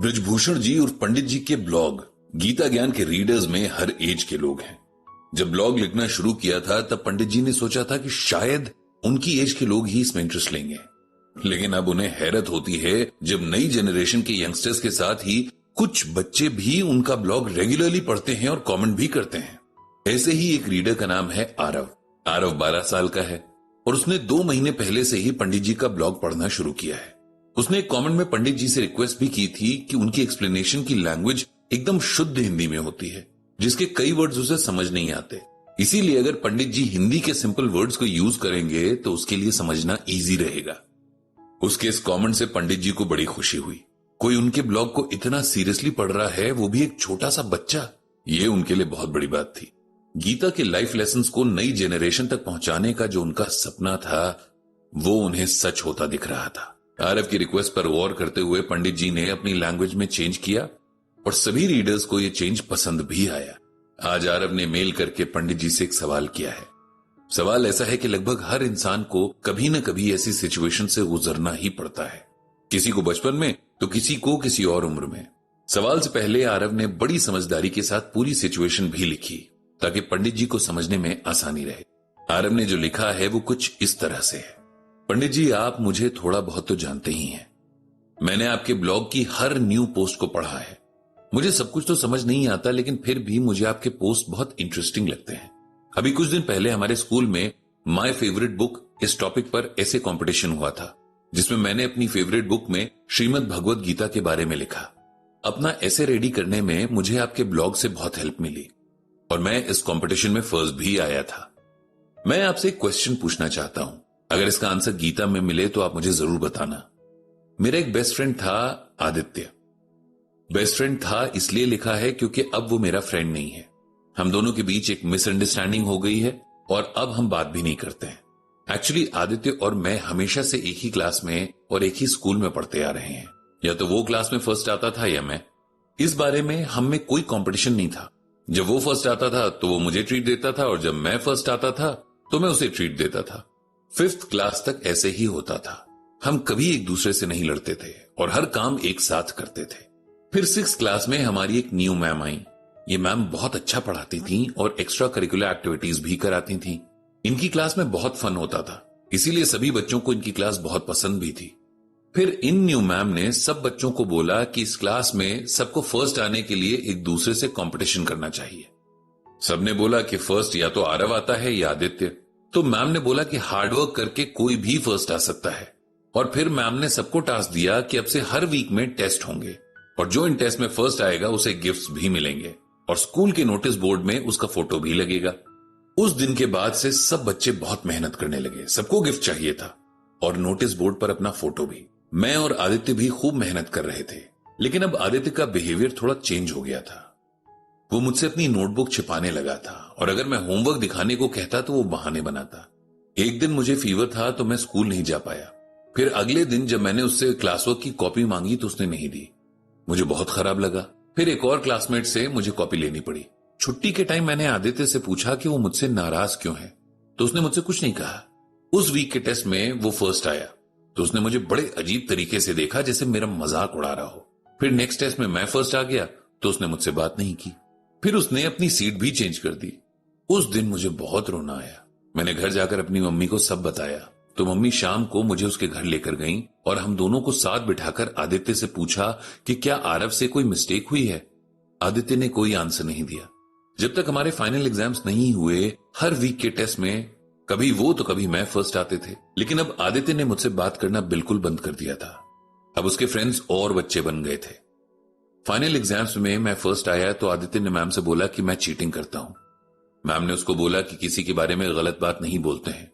ब्रजभूषण जी और पंडित जी के ब्लॉग गीता ज्ञान के रीडर्स में हर एज के लोग हैं। जब ब्लॉग लिखना शुरू किया था तब पंडित जी ने सोचा था कि शायद उनकी एज के लोग ही इसमें इंटरेस्ट लेंगे, लेकिन अब उन्हें हैरत होती है जब नई जनरेशन के यंगस्टर्स के साथ ही कुछ बच्चे भी उनका ब्लॉग रेगुलरली पढ़ते हैं और कमेंट भी करते हैं। ऐसे ही एक रीडर का नाम है आरव। आरव 12 साल का है और उसने 2 महीने पहले से ही पंडित जी का ब्लॉग पढ़ना शुरू किया है। उसने एक कमेंट में पंडित जी से रिक्वेस्ट भी की थी कि उनकी एक्सप्लेनेशन की लैंग्वेज एकदम शुद्ध हिंदी में होती है, जिसके कई वर्ड्स उसे समझ नहीं आते। इसीलिए अगर पंडित जी हिंदी के सिंपल वर्ड्स को यूज करेंगे तो उसके लिए समझना इजी रहेगा। उसके इस कमेंट से पंडित जी को बड़ी खुशी हुई। कोई उनके ब्लॉग को इतना सीरियसली पढ़ रहा है, वो भी एक छोटा सा बच्चा। ये उनके लिए बहुत बड़ी बात थी। गीता के लाइफ लेसन्स को नई जेनरेशन तक पहुंचाने का जो उनका सपना था वो उन्हें सच होता दिख रहा था। आरव की रिक्वेस्ट पर गौर करते हुए पंडित जी ने अपनी लैंग्वेज में चेंज किया और सभी रीडर्स को यह चेंज पसंद भी आया। आज आरव ने मेल करके पंडित जी से एक सवाल किया है। सवाल ऐसा है कि लगभग हर इंसान को कभी न कभी ऐसी सिचुएशन से गुजरना ही पड़ता है, किसी को बचपन में तो किसी को किसी और उम्र में। सवाल से पहले आरव ने बड़ी समझदारी के साथ पूरी सिचुएशन भी लिखी ताकि पंडित जी को समझने में आसानी रहे। आरव ने जो लिखा है वो कुछ इस तरह से है। पंडित जी, आप मुझे थोड़ा बहुत तो जानते ही हैं। मैंने आपके ब्लॉग की हर न्यू पोस्ट को पढ़ा है। मुझे सब कुछ तो समझ नहीं आता, लेकिन फिर भी मुझे आपके पोस्ट बहुत इंटरेस्टिंग लगते हैं। अभी कुछ दिन पहले हमारे स्कूल में माय फेवरेट बुक इस टॉपिक पर ऐसे कंपटीशन हुआ था, जिसमें मैंने अपनी फेवरेट बुक में श्रीमद् भगवत गीता के बारे में लिखा। अपना ऐसे रेडी करने में मुझे आपके ब्लॉग से बहुत हेल्प मिली और मैं इस कंपटीशन में फर्स्ट भी आया था। मैं आपसे एक क्वेश्चन पूछना चाहता हूं, अगर इसका आंसर गीता में मिले तो आप मुझे जरूर बताना। मेरा एक बेस्ट फ्रेंड था आदित्य। बेस्ट फ्रेंड था इसलिए लिखा है क्योंकि अब वो मेरा फ्रेंड नहीं है। हम दोनों के बीच एक मिसअंडरस्टैंडिंग हो गई है और अब हम बात भी नहीं करते हैं। एक्चुअली आदित्य और मैं हमेशा से एक ही क्लास में और एक ही स्कूल में पढ़ते आ रहे हैं। या तो वो क्लास में फर्स्ट आता था या मैं। इस बारे में हम में कोई कंपटीशन नहीं था। जब वो फर्स्ट आता था तो वो मुझे ट्रीट देता था और जब मैं फर्स्ट आता था तो मैं उसे ट्रीट देता था। 5th क्लास तक ऐसे ही होता था। हम कभी एक दूसरे से नहीं लड़ते थे और हर काम एक साथ करते थे। फिर 6th क्लास में हमारी एक न्यू मैम आई। ये मैम बहुत अच्छा पढ़ाती थी और एक्स्ट्रा करिकुलर एक्टिविटीज भी कराती थी। इनकी क्लास में बहुत फन होता था, इसीलिए सभी बच्चों को इनकी क्लास बहुत पसंद भी थी। फिर इन न्यू मैम ने सब बच्चों को बोला कि इस क्लास में सबको फर्स्ट आने के लिए एक दूसरे से कंपटीशन करना चाहिए। सबने बोला कि फर्स्ट या तो आरव आता है या आदित्य। तो मैम ने बोला कि हार्डवर्क करके कोई भी फर्स्ट आ सकता है। और फिर मैम ने सबको टास्क दिया कि अब से हर वीक में टेस्ट होंगे और जो इन टेस्ट में फर्स्ट आएगा उसे गिफ्ट्स भी मिलेंगे और स्कूल के नोटिस बोर्ड में उसका फोटो भी लगेगा। उस दिन के बाद से सब बच्चे बहुत मेहनत करने लगे। सबको गिफ्ट चाहिए था और नोटिस बोर्ड पर अपना फोटो भी। मैं और आदित्य भी खूब मेहनत कर रहे थे, लेकिन अब आदित्य का बिहेवियर थोड़ा चेंज हो गया था। वो मुझसे अपनी नोटबुक छिपाने लगा था और अगर मैं होमवर्क दिखाने को कहता तो वो बहाने बनाता। एक दिन मुझे फीवर था तो मैं स्कूल नहीं जा पाया। फिर अगले दिन जब मैंने उससे क्लासवर्क की कॉपी मांगी तो उसने नहीं दी। मुझे बहुत खराब लगा। फिर एक और क्लासमेट से मुझे कॉपी लेनी पड़ी। छुट्टी के टाइम मैंने आदित्य से पूछा कि वो मुझसे नाराज क्यों है, तो उसने मुझसे कुछ नहीं कहा। उस वीक के टेस्ट में वो फर्स्ट आया तो उसने मुझे बड़े अजीब तरीके से देखा, जैसे मेरा मजाक उड़ा रहा हो। फिर नेक्स्ट टेस्ट में मैं फर्स्ट आ गया तो उसने मुझसे बात नहीं की। फिर उसने अपनी सीट भी चेंज कर दी। उस दिन मुझे बहुत रोना आया। मैंने घर जाकर अपनी मम्मी को सब बताया तो मम्मी शाम को मुझे उसके घर लेकर गईं और हम दोनों को साथ बिठाकर आदित्य से पूछा कि क्या आरव से कोई मिस्टेक हुई है। आदित्य ने कोई आंसर नहीं दिया। जब तक हमारे फाइनल एग्जाम्स नहीं हुए, हर वीक के टेस्ट में कभी वो तो कभी मैं फर्स्ट आते थे। लेकिन अब आदित्य ने मुझसे बात करना बिल्कुल बंद कर दिया था। अब उसके फ्रेंड्स और बच्चे बन गए थे। फाइनल एग्जाम्स में मैं फर्स्ट आया तो आदित्य ने मैम से बोला कि मैं चीटिंग करता हूं। मैम ने उसको बोला कि किसी के बारे में गलत बात नहीं बोलते हैं।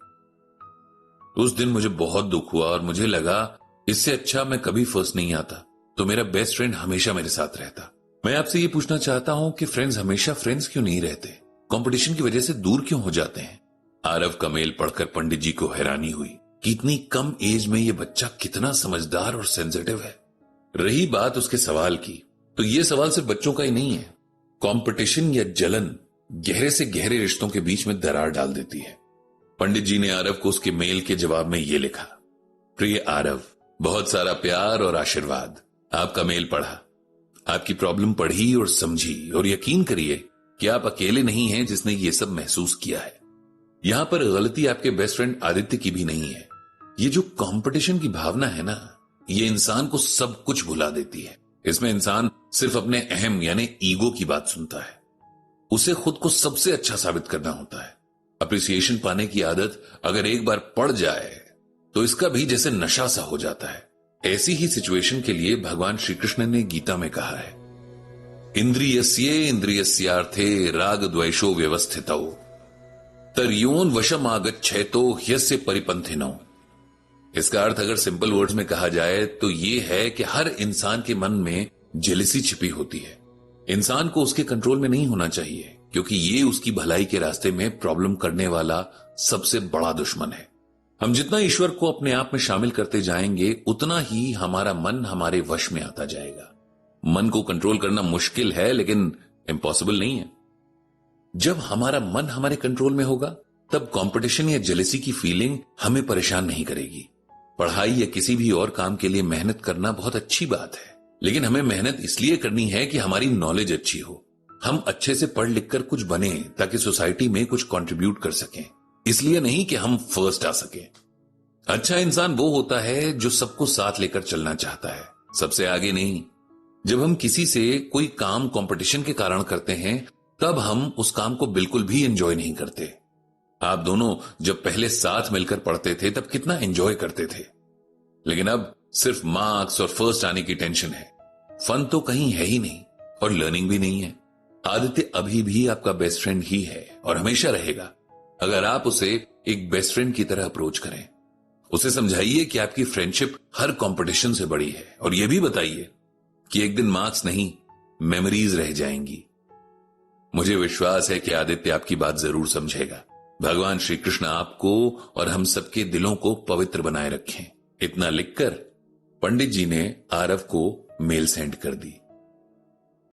उस दिन मुझे बहुत दुख हुआ और मुझे लगा इससे अच्छा मैं कभी फर्स्ट नहीं आता तो मेरा बेस्ट फ्रेंड हमेशा मेरे साथ रहता। मैं आपसे ये पूछना चाहता हूं कि फ्रेंड्स हमेशा फ्रेंड्स क्यों नहीं रहते? कंपटीशन की वजह से दूर क्यों हो जाते हैं? आरव का मेल पढ़कर पंडित जी को हैरानी हुई कि इतनी कम एज में ये बच्चा कितना समझदार और सेंसिटिव है। रही बात उसके सवाल की, तो ये सवाल सिर्फ बच्चों का ही नहीं है। कंपटीशन या जलन गहरे से गहरे रिश्तों के बीच में दरार डाल देती है। पंडित जी ने आरव को उसके मेल के जवाब में ये लिखा, प्रिय आरव, बहुत सारा प्यार और आशीर्वाद। आपका मेल पढ़ा। आपकी प्रॉब्लम पढ़ी और समझी, और यकीन करिए कि आप अकेले नहीं हैं जिसने ये सब महसूस किया है। यहां पर गलती आपके बेस्ट फ्रेंड आदित्य की भी नहीं है। ये जो कंपटीशन की भावना है ना, ये इंसान को सब कुछ भुला देती है। इसमें इंसान सिर्फ अपने अहम यानी ईगो की बात सुनता है। उसे खुद को सबसे अच्छा साबित करना होता है। अप्रिसिएशन पाने की आदत अगर एक बार पड़ जाए तो इसका भी जैसे नशा सा हो जाता है। ऐसी ही सिचुएशन के लिए भगवान श्री कृष्ण ने गीता में कहा है, इंद्रियस्यार्थे राग द्वेषो व्यवस्थितौ तर्योन वशम आगच्छेतो ह्यस्य परिपंथिनौ। इसका अर्थ अगर सिंपल वर्ड्स में कहा जाए तो ये है कि हर इंसान के मन में जेलसी छिपी होती है। इंसान को उसके कंट्रोल में नहीं होना चाहिए, क्योंकि ये उसकी भलाई के रास्ते में प्रॉब्लम करने वाला सबसे बड़ा दुश्मन है। हम जितना ईश्वर को अपने आप में शामिल करते जाएंगे, उतना ही हमारा मन हमारे वश में आता जाएगा। मन को कंट्रोल करना मुश्किल है, लेकिन इम्पॉसिबल नहीं है। जब हमारा मन हमारे कंट्रोल में होगा, तब कंपटीशन या जेलसी की फीलिंग हमें परेशान नहीं करेगी। पढ़ाई या किसी भी और काम के लिए मेहनत करना बहुत अच्छी बात है, लेकिन हमें मेहनत इसलिए करनी है कि हमारी नॉलेज अच्छी हो, हम अच्छे से पढ़ लिख कर कुछ बने ताकि सोसाइटी में कुछ कंट्रीब्यूट कर सकें, इसलिए नहीं कि हम फर्स्ट आ सके। अच्छा इंसान वो होता है जो सबको साथ लेकर चलना चाहता है, सबसे आगे नहीं। जब हम किसी से कोई काम कंपटीशन के कारण करते हैं, तब हम उस काम को बिल्कुल भी एंजॉय नहीं करते। आप दोनों जब पहले साथ मिलकर पढ़ते थे तब कितना एंजॉय करते थे, लेकिन अब सिर्फ मार्क्स और फर्स्ट आने की टेंशन है। फन तो कहीं है ही नहीं और लर्निंग भी नहीं है। आदित्य अभी भी आपका बेस्ट फ्रेंड ही है और हमेशा रहेगा, अगर आप उसे एक बेस्ट फ्रेंड की तरह अप्रोच करें। उसे समझाइए कि आपकी फ्रेंडशिप हर कंपटीशन से बड़ी है, और यह भी बताइए कि एक दिन मार्क्स नहीं, मेमोरीज रह जाएंगी। मुझे विश्वास है कि आदित्य आपकी बात जरूर समझेगा। भगवान श्री कृष्ण आपको और हम सबके दिलों को पवित्र बनाए रखें। इतना लिखकर पंडित जी ने आरव को मेल सेंड कर दी।